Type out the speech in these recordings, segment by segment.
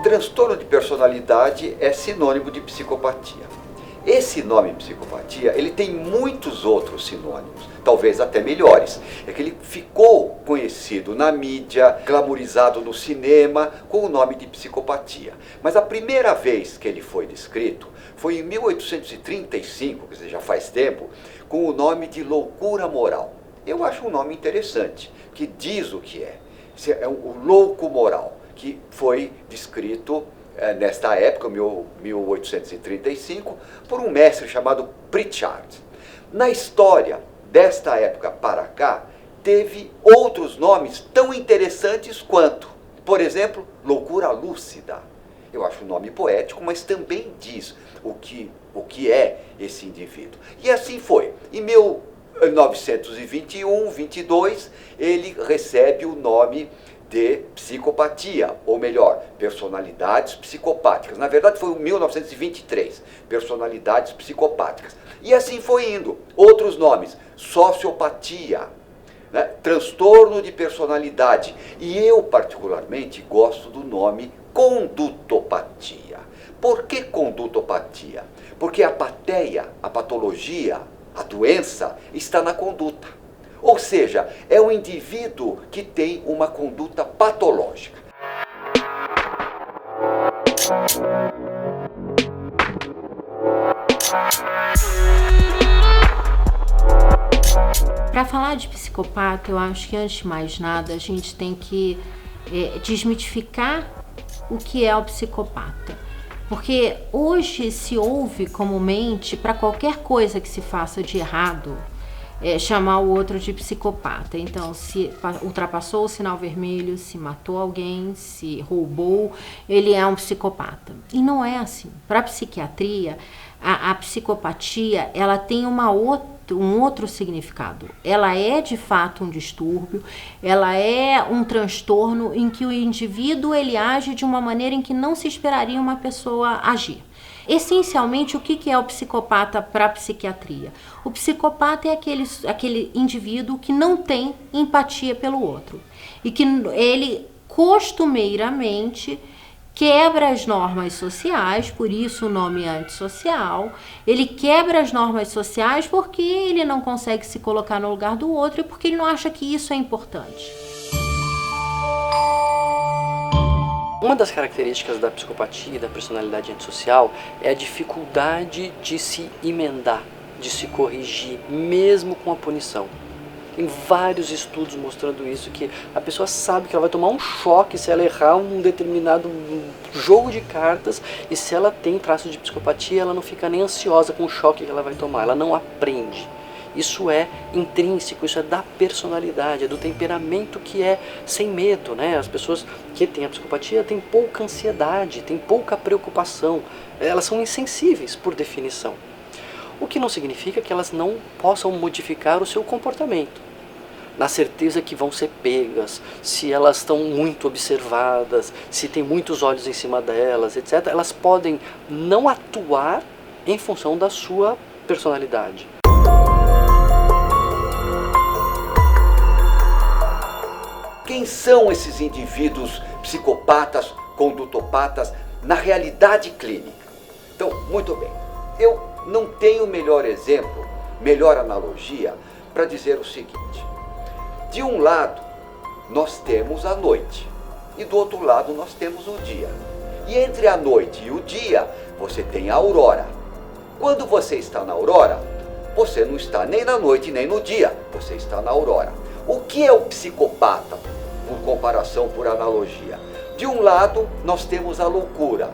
Transtorno de personalidade é sinônimo de psicopatia. Esse nome psicopatia, ele tem muitos outros sinônimos, talvez até melhores. É que ele ficou conhecido na mídia, glamorizado no cinema, com o nome de psicopatia. Mas a primeira vez que ele foi descrito foi em 1835, quer dizer, já faz tempo, com o nome de loucura moral. Eu acho um nome interessante, que diz o que é. É o louco moral, que foi descrito nesta época, 1835, por um mestre chamado Pritchard. Na história desta época para cá, teve outros nomes tão interessantes quanto, por exemplo, loucura lúcida. Eu acho um nome poético, mas também diz o que é esse indivíduo. E assim foi. Em 1921, 22, ele recebe o nome de psicopatia, ou melhor, personalidades psicopáticas. Na verdade foi em 1923, personalidades psicopáticas. E assim foi indo. Outros nomes, sociopatia, né? Transtorno de personalidade. E eu particularmente gosto do nome condutopatia. Por que condutopatia? Porque a pateia, a patologia, a doença está na conduta. Ou seja, é um indivíduo que tem uma conduta patológica. Para falar de psicopata, eu acho que antes de mais nada a gente tem que desmitificar o que é o psicopata. Porque hoje se ouve comumente, para qualquer coisa que se faça de errado, chamar o outro de psicopata. Então, se ultrapassou o sinal vermelho, se matou alguém, se roubou, ele é um psicopata. E não é assim. Para a psiquiatria, a psicopatia, ela tem um outro significado. Ela é de fato um distúrbio, ela é um transtorno em que o indivíduo ele age de uma maneira em que não se esperaria uma pessoa agir. Essencialmente, o que é o psicopata para a psiquiatria? O psicopata é aquele indivíduo que não tem empatia pelo outro e que ele costumeiramente quebra as normas sociais, por isso o nome é antissocial. Ele quebra as normas sociais porque ele não consegue se colocar no lugar do outro e porque ele não acha que isso é importante. Uma das características da psicopatia e da personalidade antissocial é a dificuldade de se emendar, de se corrigir, mesmo com a punição. Tem vários estudos mostrando isso, que a pessoa sabe que ela vai tomar um choque se ela errar um determinado jogo de cartas, e se ela tem traços de psicopatia, ela não fica nem ansiosa com o choque que ela vai tomar, ela não aprende. Isso é intrínseco, isso é da personalidade, é do temperamento que é sem medo, né? As pessoas que têm a psicopatia têm pouca ansiedade, têm pouca preocupação, elas são insensíveis por definição. O que não significa que elas não possam modificar o seu comportamento, na certeza que vão ser pegas, se elas estão muito observadas, se tem muitos olhos em cima delas, etc. Elas podem não atuar em função da sua personalidade. Quem são esses indivíduos psicopatas, condutopatas, na realidade clínica? Então, muito bem, eu não tenho melhor exemplo, melhor analogia para dizer o seguinte. De um lado, nós temos a noite, e do outro lado nós temos o dia. E entre a noite e o dia, você tem a aurora. Quando você está na aurora, você não está nem na noite nem no dia, você está na aurora. O que é o psicopata, por comparação, por analogia? De um lado, nós temos a loucura.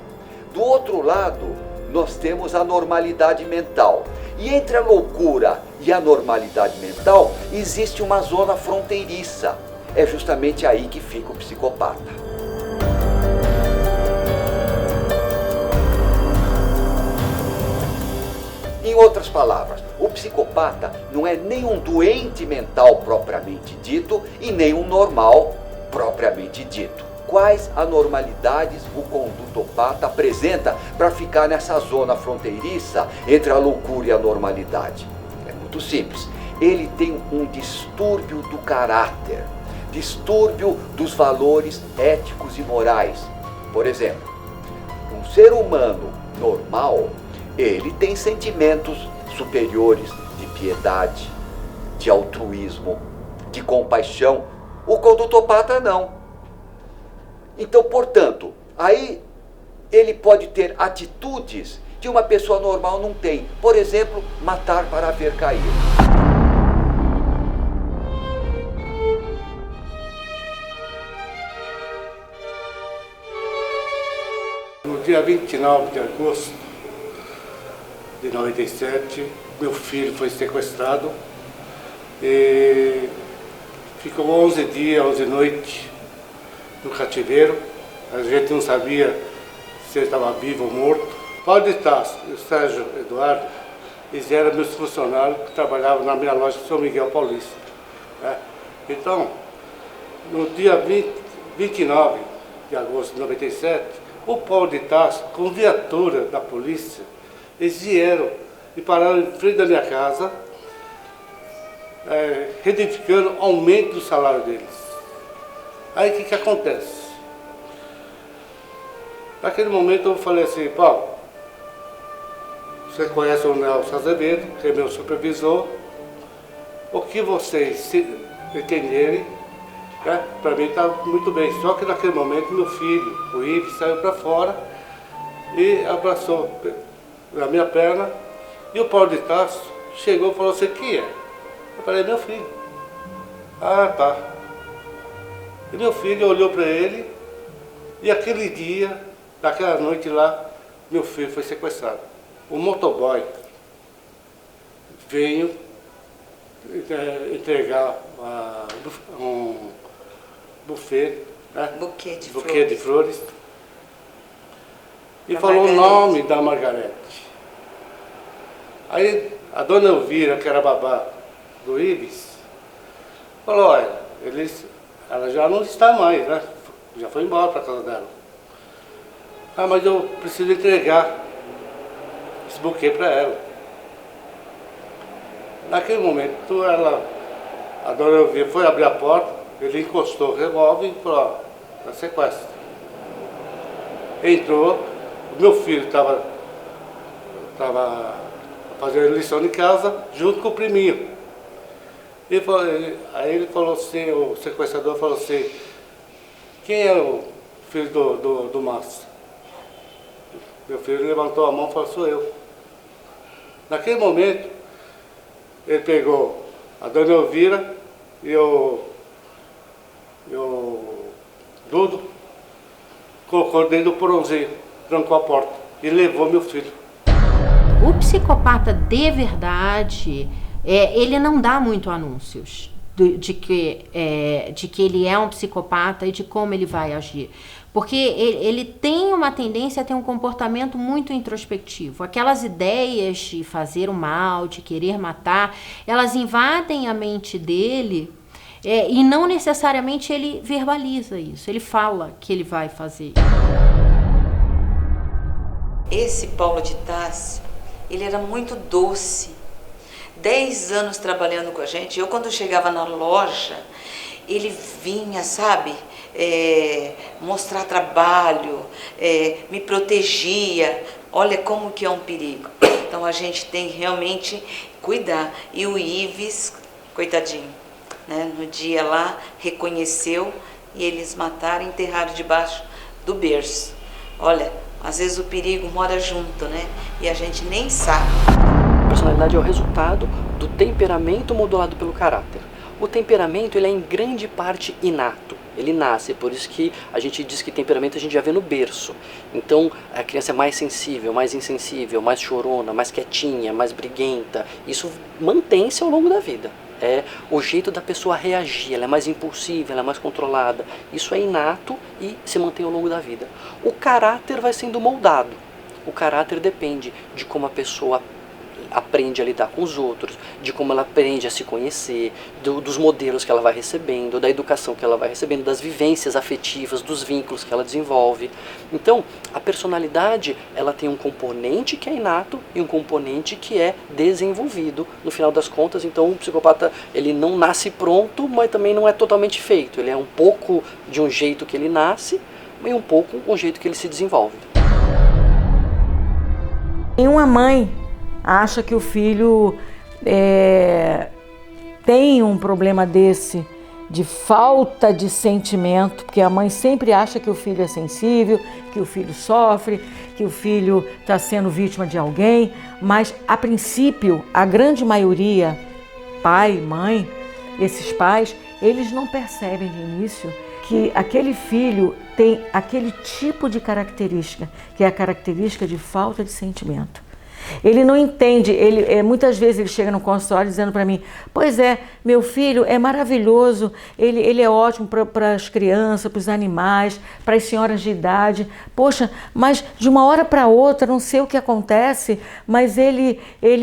Do outro lado, nós temos a normalidade mental. E entre a loucura e a normalidade mental, existe uma zona fronteiriça. É justamente aí que fica o psicopata. Em outras palavras, o psicopata não é nem um doente mental propriamente dito e nem um normal propriamente dito. Quais anormalidades o condutopata apresenta para ficar nessa zona fronteiriça entre a loucura e a normalidade? É muito simples. Ele tem um distúrbio do caráter, distúrbio dos valores éticos e morais. Por exemplo, um ser humano normal, ele tem sentimentos superiores de piedade, de altruísmo, de compaixão. O condutopata não. Então, portanto, aí ele pode ter atitudes que uma pessoa normal não tem. Por exemplo, matar para ver cair. No dia 29 de agosto de 97, meu filho foi sequestrado e ficou 11 dias, 11 noites no cativeiro. A gente não sabia se ele estava vivo ou morto. Paulo de Tarso e o Sérgio Eduardo, eles eram meus funcionários que trabalhavam na minha loja de São Miguel Paulista. Né? Então, no dia 29 de agosto de 97, o Paulo de Tarso, com viatura da polícia, eles vieram e pararam em frente da minha casa, reivindicando aumento do salário deles. Aí o que acontece? Naquele momento eu falei assim: Paulo, você conhece o Nelson Azevedo, que é meu supervisor, o que vocês entenderem, né, para mim está muito bem. Só que naquele momento meu filho, o Ives, saiu para fora e abraçou na minha perna, e o Paulo de Tarso chegou e falou assim: quem é? Eu falei: meu filho. Ah, tá. E meu filho olhou para ele, e aquele dia, naquela noite lá, meu filho foi sequestrado. O motoboy veio entregar um buffet, né? Buquê de flores, e falou o nome da Margarete. Aí a dona Elvira, que era babá do Ives, falou: olha, ela já não está mais, né? Já foi embora para casa dela. Ah, mas eu preciso entregar esse buquê para ela. Naquele momento, a dona Elvira foi abrir a porta, ele encostou o revólver e falou: ó, é sequestro. Entrou, o meu filho estava fazendo lição de casa junto com o priminho. Aí ele falou assim, o sequestrador falou assim: quem é o filho do Márcio? Meu filho levantou a mão e falou: sou eu. Naquele momento, ele pegou a dona Elvira e o Dudo, colocou dentro do porãozinho, trancou a porta e levou meu filho. O psicopata de verdade, ele não dá muito anúncios de que ele é um psicopata e de como ele vai agir. Porque ele tem uma tendência a ter um comportamento muito introspectivo. Aquelas ideias de fazer o mal, de querer matar, elas invadem a mente dele, e não necessariamente ele verbaliza isso. Ele fala que ele vai fazer. Esse Paulo de Tarso, ele era muito doce. 10 anos trabalhando com a gente. Eu, quando chegava na loja, ele vinha, sabe, mostrar trabalho, me protegia. Olha como que é um perigo. Então a gente tem realmente cuidar. E o Ives, coitadinho, né, no dia lá, reconheceu e eles mataram e enterraram debaixo do berço. Olha, às vezes o perigo mora junto, né? E a gente nem sabe. A personalidade é o resultado do temperamento modulado pelo caráter. O temperamento ele é em grande parte inato. ele nasce, por isso que a gente diz que temperamento a gente já vê no berço. Então a criança é mais sensível, mais insensível, mais chorona, mais quietinha, mais briguenta. Isso mantém-se ao longo da vida. É o jeito da pessoa reagir, ela é mais impulsiva, ela é mais controlada. Isso é inato e se mantém ao longo da vida. O caráter vai sendo moldado. O caráter depende de como a pessoa aprende a lidar com os outros, de como ela aprende a se conhecer, dos modelos que ela vai recebendo, da educação que ela vai recebendo, das vivências afetivas, dos vínculos que ela desenvolve. Então, a personalidade, ela tem um componente que é inato e um componente que é desenvolvido. No final das contas, então, o psicopata, ele não nasce pronto, mas também não é totalmente feito. Ele é um pouco de um jeito que ele nasce e um pouco um jeito que ele se desenvolve. Nenhuma mãe acha que o filho tem um problema desse, de falta de sentimento, porque a mãe sempre acha que o filho é sensível, que o filho sofre, que o filho está sendo vítima de alguém, mas a princípio, a grande maioria, pai, mãe, esses pais, eles não percebem de início que aquele filho tem aquele tipo de característica, que é a característica de falta de sentimento. Ele não entende, muitas vezes ele chega no consultório dizendo para mim, pois é, meu filho é maravilhoso, ele é ótimo para as crianças, para os animais, para as senhoras de idade, poxa, mas de uma hora para outra, não sei o que acontece, mas ele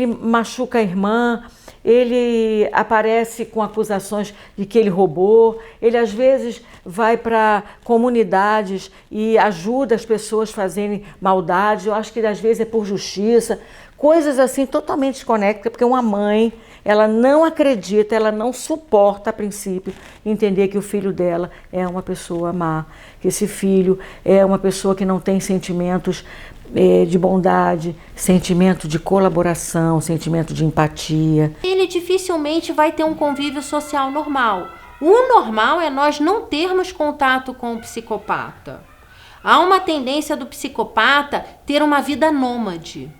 machuca a irmã, ele aparece com acusações de que ele roubou, ele às vezes vai para comunidades e ajuda as pessoas a fazerem maldade, eu acho que às vezes é por justiça, coisas assim totalmente desconectadas, porque uma mãe, ela não acredita, ela não suporta a princípio entender que o filho dela é uma pessoa má, que esse filho é uma pessoa que não tem sentimentos de bondade, sentimento de colaboração, sentimento de empatia. Ele dificilmente vai ter um convívio social normal. O normal é nós não termos contato com o psicopata. Há uma tendência do psicopata ter uma vida nômade.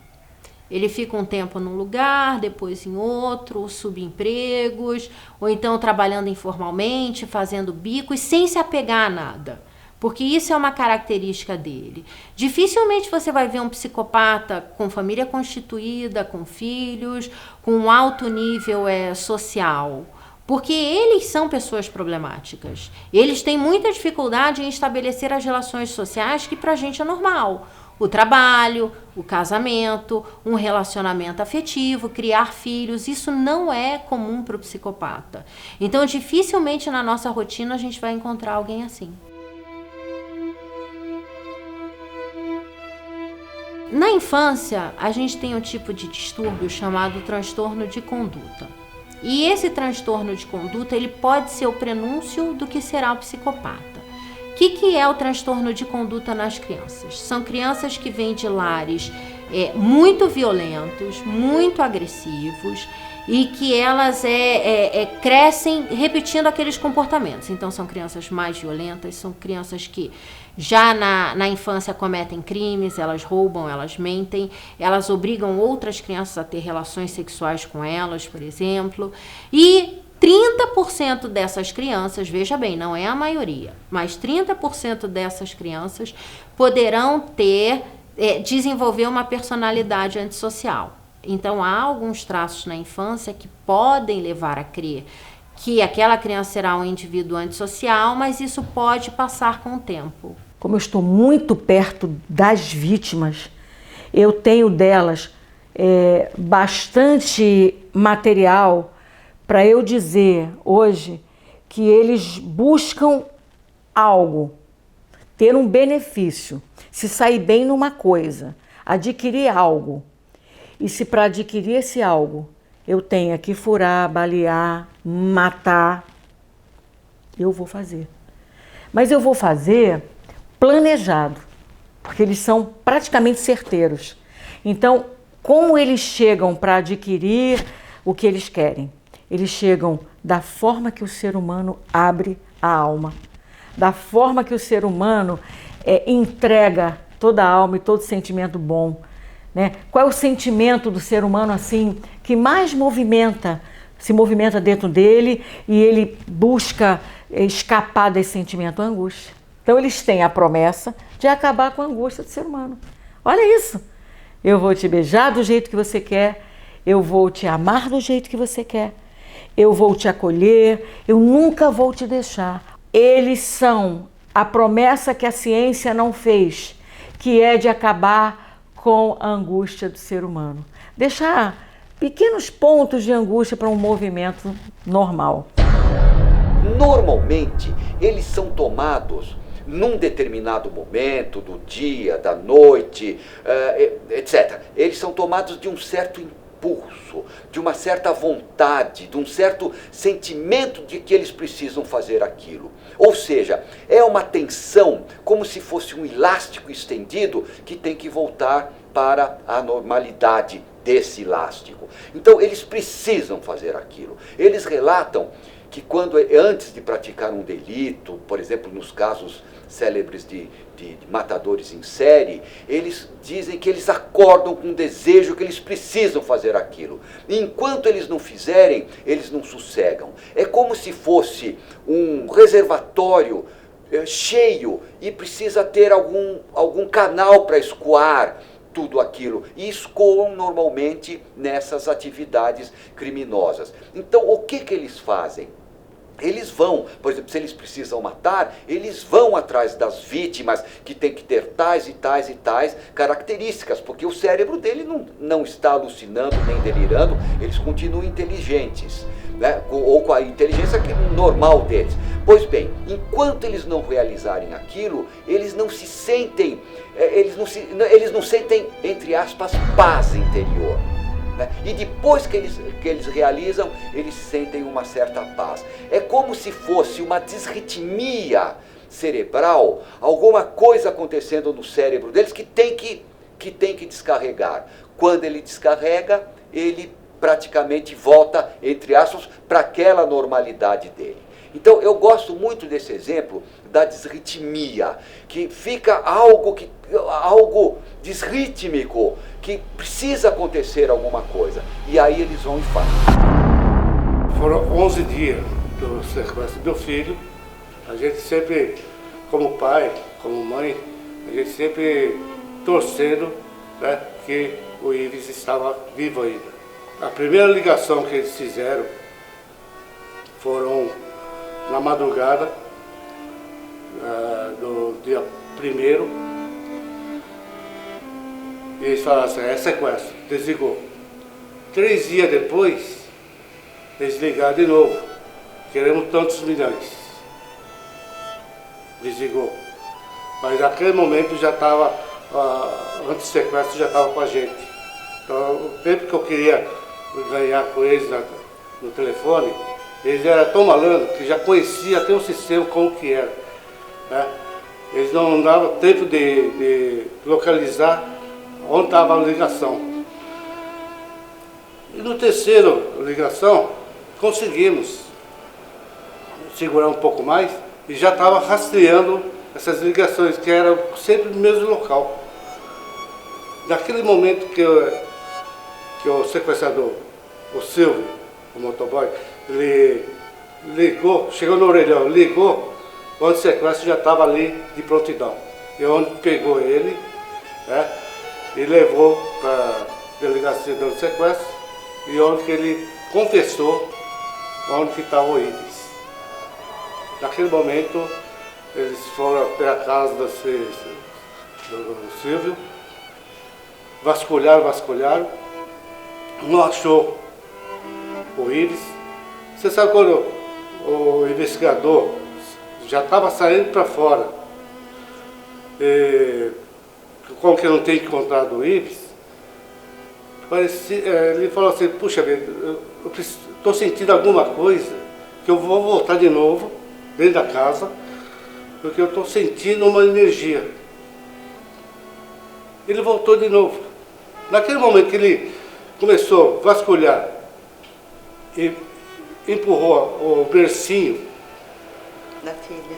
Ele fica um tempo num lugar, depois em outro, subempregos, ou então trabalhando informalmente, fazendo bicos, sem se apegar a nada. Porque isso é uma característica dele. Dificilmente você vai ver um psicopata com família constituída, com filhos, com um alto nível social. Porque eles são pessoas problemáticas. Eles têm muita dificuldade em estabelecer as relações sociais que pra gente é normal. O trabalho, o casamento, um relacionamento afetivo, criar filhos, isso não é comum para o psicopata. Então, dificilmente na nossa rotina a gente vai encontrar alguém assim. Na infância, a gente tem um tipo de distúrbio chamado transtorno de conduta. E esse transtorno de conduta, ele pode ser o prenúncio do que será o psicopata. O que é o transtorno de conduta nas crianças? São crianças que vêm de lares muito violentos, muito agressivos, e que elas crescem repetindo aqueles comportamentos. Então, são crianças mais violentas, são crianças que já na infância cometem crimes, elas roubam, elas mentem, elas obrigam outras crianças a ter relações sexuais com elas, por exemplo. E 30% dessas crianças, veja bem, não é a maioria, mas 30% dessas crianças poderão desenvolver uma personalidade antissocial. Então, há alguns traços na infância que podem levar a crer que aquela criança será um indivíduo antissocial, mas isso pode passar com o tempo. Como eu estou muito perto das vítimas, eu tenho delas bastante material para eu dizer hoje que eles buscam algo, ter um benefício, se sair bem numa coisa, adquirir algo. E se para adquirir esse algo eu tenha que furar, balear, matar, eu vou fazer. Mas eu vou fazer planejado, porque eles são praticamente certeiros. Então, como eles chegam para adquirir o que eles querem? Eles chegam da forma que o ser humano abre a alma, da forma que o ser humano entrega toda a alma e todo sentimento bom. Né? Qual é o sentimento do ser humano assim que mais movimenta se movimenta dentro dele e ele busca escapar desse sentimento, a angústia. Então eles têm a promessa de acabar com a angústia do ser humano. Olha isso! Eu vou te beijar do jeito que você quer, eu vou te amar do jeito que você quer, eu vou te acolher, eu nunca vou te deixar. Eles são a promessa que a ciência não fez, que é de acabar com a angústia do ser humano. Deixar pequenos pontos de angústia para um movimento normal. Normalmente, eles são tomados num determinado momento do dia, da noite, etc. Eles são tomados de um certo impulso, de uma certa vontade, de um certo sentimento de que eles precisam fazer aquilo. Ou seja, é uma tensão, como se fosse um elástico estendido que tem que voltar para a normalidade desse elástico. Então, eles precisam fazer aquilo. Eles relatam que antes de praticar um delito, por exemplo, nos casos célebres de matadores em série, eles dizem que eles acordam com um desejo que eles precisam fazer aquilo. E enquanto eles não fizerem, eles não sossegam. É como se fosse um reservatório cheio e precisa ter algum canal para escoar tudo aquilo, e escoam normalmente nessas atividades criminosas. Então, o que eles fazem? Eles vão, por exemplo, se eles precisam matar, eles vão atrás das vítimas que tem que ter tais e tais e tais características, porque o cérebro dele não está alucinando nem delirando, eles continuam inteligentes, né? Ou com a inteligência normal deles. Pois bem, enquanto eles não realizarem aquilo, eles não se sentem, eles não sentem, entre aspas, paz interior. E depois que eles realizam, eles sentem uma certa paz. É como se fosse uma disritmia cerebral, alguma coisa acontecendo no cérebro deles que tem que descarregar. Quando ele descarrega, ele praticamente volta, entre aspas, para aquela normalidade dele. Então, eu gosto muito desse exemplo da disritmia, que fica algo disrítmico, que precisa acontecer alguma coisa. E aí eles vão e fazem. Foram 11 dias do sequestro do meu filho. A gente sempre, como pai, como mãe, a gente sempre torcendo, né, que o Ives estava vivo ainda. A primeira ligação que eles fizeram foram na madrugada do dia 1º, e eles falaram assim, é sequestro, desligou. 3 dias depois, eles ligaram de novo, queremos tantos milhões. Desligou. Mas naquele momento já estava, antes do sequestro já estava com a gente. Então, o tempo que eu queria ganhar com eles no telefone, eles eram tão malandros que já conhecia até o sistema como que era, né? Eles não davam tempo de localizar onde estava a ligação. E no terceiro ligação, conseguimos segurar um pouco mais e já estava rastreando essas ligações, que eram sempre no mesmo local. Naquele momento que o sequestrador, o Silvio, o motoboy, ele ligou, chegou no orelhão, ligou, onde o sequestro já estava ali de prontidão. E onde pegou ele, né, e levou para a delegacia do sequestro, e onde que ele confessou onde que estava o Ives. Naquele momento, eles foram até a casa do Silvio, vasculharam, não achou o Ives. Você sabe quando o investigador já estava saindo para fora, como que não tem encontrado o Ives, ele falou assim, puxa vida, eu estou sentindo alguma coisa, que eu vou voltar de novo dentro da casa, porque eu estou sentindo uma energia. Ele voltou de novo. Naquele momento que ele começou a vasculhar e empurrou o bercinho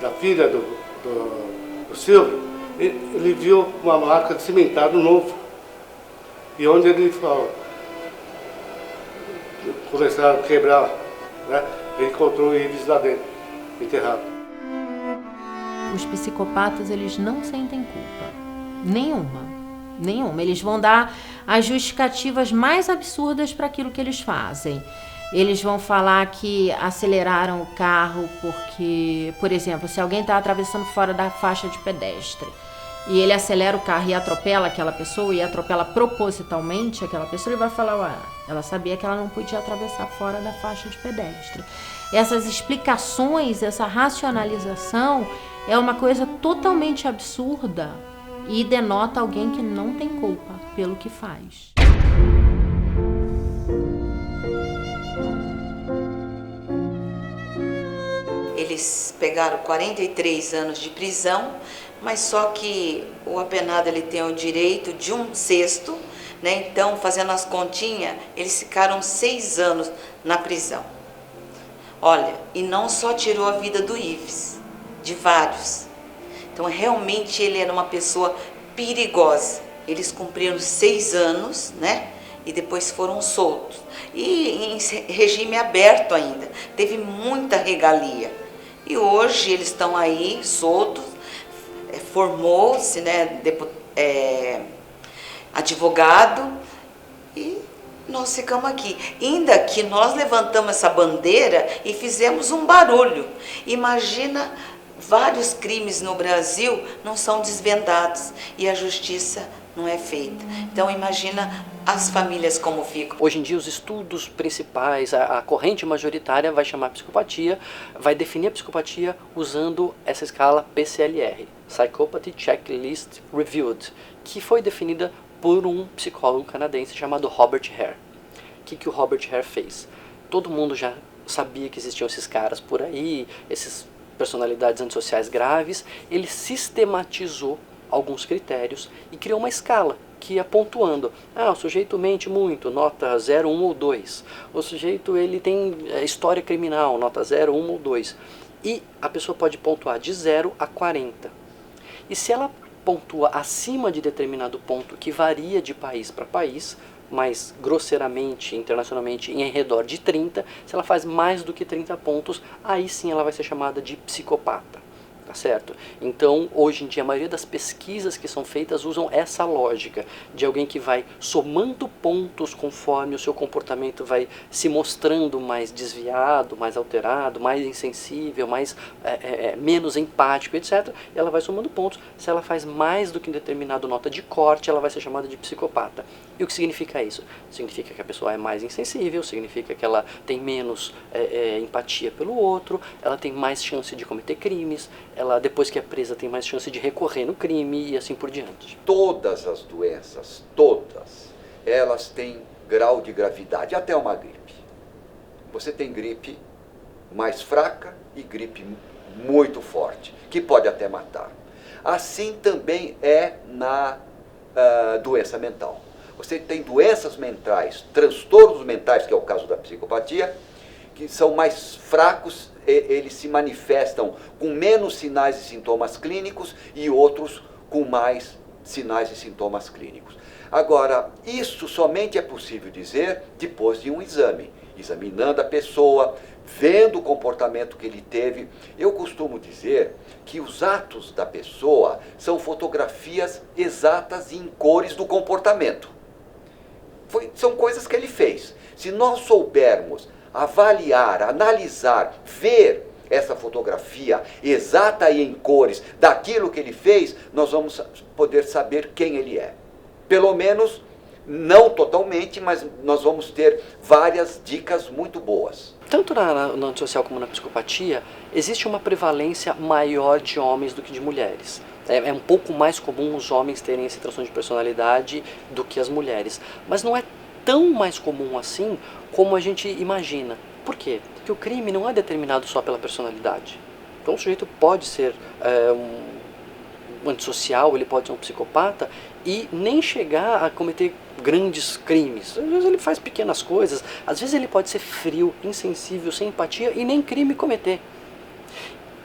da filha do Silvio, ele viu uma marca de cimentado novo. E onde ele falou, começaram a quebrar, né? Ele encontrou o Ives lá dentro, enterrado. Os psicopatas, eles não sentem culpa. Nenhuma. Eles vão dar as justificativas mais absurdas para aquilo que eles fazem. Eles vão falar que aceleraram o carro porque, por exemplo, se alguém está atravessando fora da faixa de pedestre e ele acelera o carro e atropela aquela pessoa, e atropela propositalmente aquela pessoa, ele vai falar, ué, ela sabia que ela não podia atravessar fora da faixa de pedestre. Essas explicações, essa racionalização é uma coisa totalmente absurda e denota alguém que não tem culpa pelo que faz. Eles pegaram 43 anos de prisão, mas só que o apenado ele tem o direito de 1/6, né? Então, fazendo as continhas, eles ficaram 6 anos na prisão. Olha, e não só tirou a vida do Ives, de vários. Então, realmente ele era uma pessoa perigosa. Eles cumpriram 6 anos, né? E depois foram soltos. E em regime aberto ainda. Teve muita regalia. E hoje eles estão aí soltos. Formou-se, né? Advogado. E nós ficamos aqui. Ainda que nós levantamos essa bandeira e fizemos um barulho. Imagina, vários crimes no Brasil não são desvendados e a justiça não é feita. Então imagina as famílias como ficam. Hoje em dia os estudos principais, a corrente majoritária vai chamar psicopatia, vai definir a psicopatia usando essa escala PCLR, Psychopathy Checklist Reviewed, que foi definida por um psicólogo canadense chamado Robert Hare. O que o Robert Hare fez? Todo mundo já sabia que existiam esses caras por aí, esses personalidades antissociais graves. Ele sistematizou alguns critérios e criou uma escala que ia pontuando. O sujeito mente muito, nota 0, 1 ou 2. O sujeito ele tem história criminal, nota 0, 1 ou 2. E a pessoa pode pontuar de 0 a 40. E se ela pontua acima de determinado ponto, que varia de país para país, mas grosseiramente, internacionalmente, em redor de 30, se ela faz mais do que 30 pontos, aí sim ela vai ser chamada de psicopata. Tá certo? Então, hoje em dia, a maioria das pesquisas que são feitas usam essa lógica de alguém que vai somando pontos conforme o seu comportamento vai se mostrando mais desviado, mais alterado, mais insensível, menos empático, etc. E ela vai somando pontos. Se ela faz mais do que determinada nota de corte, ela vai ser chamada de psicopata. E o que significa isso? Significa que a pessoa é mais insensível, significa que ela tem menos empatia pelo outro, ela tem mais chance de cometer crimes, ela, depois que é presa, tem mais chance de recorrer no crime e assim por diante. Todas as doenças, todas, elas têm grau de gravidade, até uma gripe. Você tem gripe mais fraca e gripe muito forte, que pode até matar. Assim também é na doença mental. Você tem doenças mentais, transtornos mentais, que é o caso da psicopatia, que são mais fracos, eles se manifestam com menos sinais e sintomas clínicos e outros com mais sinais e sintomas clínicos. Agora, isso somente é possível dizer depois de um exame, examinando a pessoa, vendo o comportamento que ele teve. Eu costumo dizer que os atos da pessoa são fotografias exatas e em cores do comportamento. São coisas que ele fez. Se nós soubermos avaliar, analisar, ver essa fotografia exata e em cores daquilo que ele fez, nós vamos poder saber quem ele é. Pelo menos, não totalmente, mas nós vamos ter várias dicas muito boas. Tanto no antissocial como na psicopatia, existe uma prevalência maior de homens do que de mulheres. É um pouco mais comum os homens terem esse transtorno de personalidade do que as mulheres. Mas não é tão mais comum assim como a gente imagina. Por quê? Porque o crime não é determinado só pela personalidade. Então o sujeito pode ser um antissocial, ele pode ser um psicopata e nem chegar a cometer grandes crimes. Às vezes ele faz pequenas coisas, às vezes ele pode ser frio, insensível, sem empatia e nem crime cometer.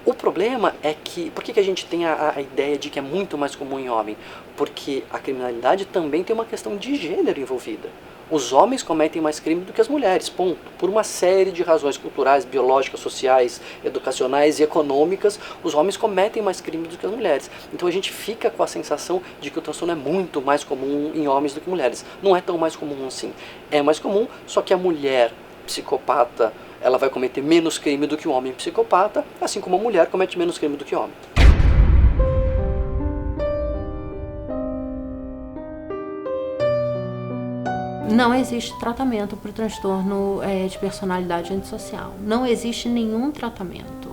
O problema é que, por que a gente tem a ideia de que é muito mais comum em homem? Porque a criminalidade também tem uma questão de gênero envolvida. Os homens cometem mais crime do que as mulheres, ponto. Por uma série de razões culturais, biológicas, sociais, educacionais e econômicas, os homens cometem mais crimes do que as mulheres. Então a gente fica com a sensação de que o transtorno é muito mais comum em homens do que mulheres. Não é tão mais comum assim. É mais comum, só que a mulher psicopata, ela vai cometer menos crime do que o homem psicopata, assim como a mulher comete menos crime do que o homem. Não existe tratamento para o transtorno de personalidade antissocial. Não existe nenhum tratamento.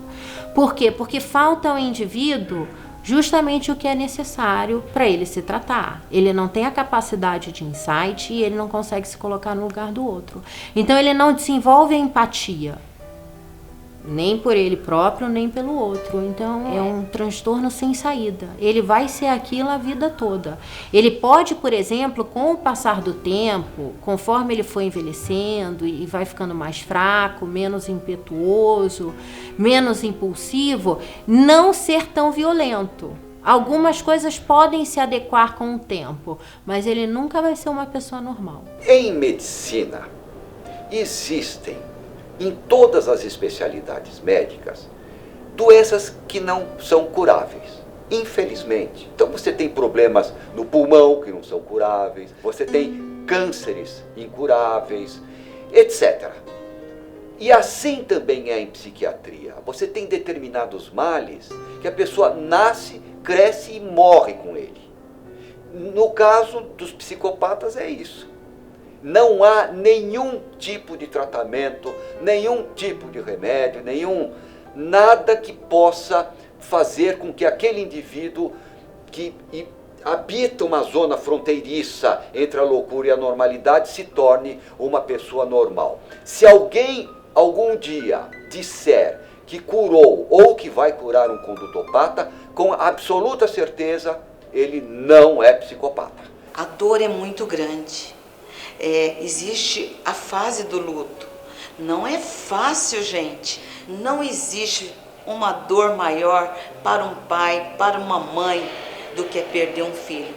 Por quê? Porque falta ao indivíduo justamente o que é necessário para ele se tratar. Ele não tem a capacidade de insight e ele não consegue se colocar no lugar do outro. Então ele não desenvolve a empatia. Nem por ele próprio, nem pelo outro. Então é um transtorno sem saída. Ele vai ser aquilo a vida toda. Ele pode, por exemplo, com o passar do tempo, conforme ele for envelhecendo e vai ficando mais fraco, menos impetuoso, menos impulsivo, não ser tão violento. Algumas coisas podem se adequar com o tempo, mas ele nunca vai ser uma pessoa normal. Em medicina, existem em todas as especialidades médicas, doenças que não são curáveis, infelizmente. Então você tem problemas no pulmão que não são curáveis, você tem cânceres incuráveis, etc. E assim também é em psiquiatria. Você tem determinados males que a pessoa nasce, cresce e morre com ele. No caso dos psicopatas é isso. Não há nenhum tipo de tratamento, nenhum tipo de remédio, nada que possa fazer com que aquele indivíduo que habita uma zona fronteiriça entre a loucura e a normalidade se torne uma pessoa normal. Se alguém algum dia disser que curou ou que vai curar um condutopata, com absoluta certeza ele não é psicopata. A dor é muito grande. Existe a fase do luto. Não é fácil, gente. Não existe uma dor maior para um pai, para uma mãe, do que perder um filho.